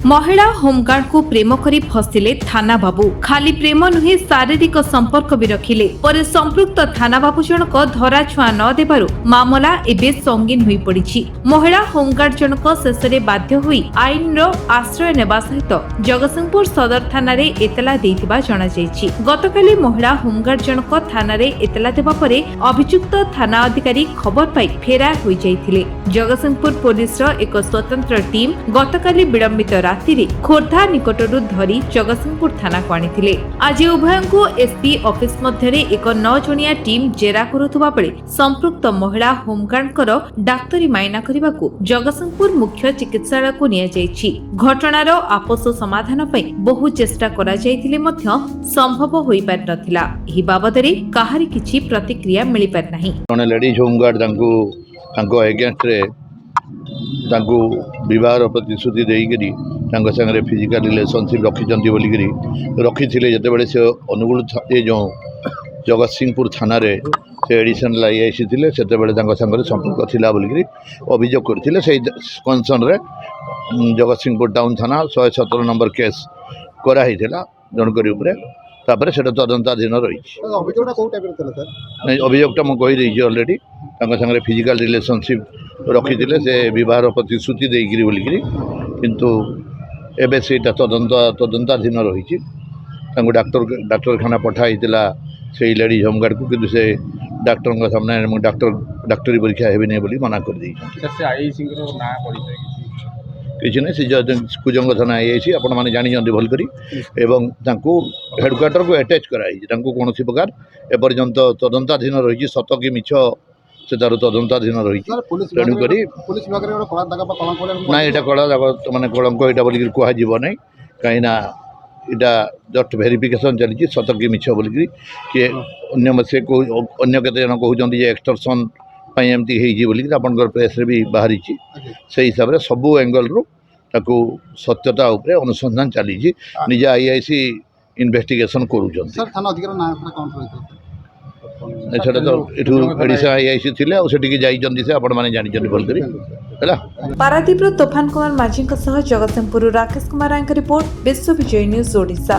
महिला होमगार्ड को प्रेम करी फसिले थाना बाबू खाली प्रेम नुहे शारीरिक संपर्क भी रखिले पर संपृक्त थाना बाबू जनक धरा छुआ न देबारु मामला एबे संगीन होई पड़िछि। महिला होमगार्ड जनक शेषरे बाध्य होई आईन रो आश्रय नेबा सहित जगतसिंहपुर सदर थाना रे एतला देइतिबा जणा जायछि। गतकाली महिला होमगार्ड जनक थाना रे एतला देबा परे अभियुक्त थाना अधिकारी खबर पाई फेरार होई जायथिले। जगतसिंहपुर पुलिस रो एक स्वतंत्र टीम गतकाली विलंबित राति खोर्धा निकटरू धरी जगतसिंहपुर थाना को आनी। आज उभय को एसपी ऑफिस मध्य एक 9 जणिया टीम जेरा करुवा बेले संपृक्त महिला होमगार्ड डाक्तरी माइना करने को जगतसिंहपुर मुख्य चिकित्सालय को निया जायछि। घटनार आपस समाधान पई बहु चेष्टा करा जायथिले मध्य संभव होई पार नथिला। एही बाबदरे काहारी किछि प्रतिक्रिया मिली पार नाही। जने लेडीज होमगार्ड तांको अगेंस्ट रे तांको विवाह प्रतिश्रुति देइकरी तांको संगे फिजिकल रिलेशनशिप रखिचंती बोलिकरी रखिथिले जेतेबेले से अनुगुल ए जो जगतसिंहपुर थाना रे से एडिशनल आईआईसी थिले सेतेबेले तांको संगे संपर्क थिला बोलिकरी अभियोग करथिले। सेही कंसर्न रे जगतसिंहपुर टाउन थाना 117 नंबर केस करा हिथिला जनकरी उपरे तापर सेटा तदंताधीन रही। अभियोगटा कोन टाइप रे थला सर? नहीं अभियोगटा म कहि रही ऑलरेडी तांको संगे फिजिकल रिलेशनशिप रखिथिले से विवाह प्रतिश्रुति देइकरी बोलिकरी किंतु एबे सेटा तदंताधीन रही। डाक्तरखाना पठाइला से लेडीज होमगार्ड को किंतु से डाक्टर सामने डाक्तरी परीक्षा हेबी नहीं बोली मना कर दी। किसी नहीं से कुजंग थाना आईआईसी आपण मैंने जानी भल करी एवं हेडक्वार्टर को अटैच कराई कौन प्रकार एपर्यंत तदंताधीन रही। सत कि मिछ से तार तदंताधीन रही। तेणुक ना यहाँ कला मानने कलंक यहाँ बोलिक कह ना कहीं यहाँ जस्ट भेरिफिकेशन चली सत कि मिछ बोलिक किए से अन्य केते जन कहते एक्सटर्सन एमती बोलिक आप प्रेस भी बाहरी से हिसाब से सबू एंगल रु ताकू सत्यता उपरे अनुसंधान चली निजे आईआईसी इन्वेस्टिगेशन करूँ। सेटा तो एठू एडिशनल आईआईसी थिले आ सेठी जाइचंदी से आपण माने जानिचंदी भल करी हैला। पारादीप तोफान कुमार माझी जगतसिंहपुर राकेश कुमार राय रिपोर्ट विश्व विजय न्यूज ओडिशा।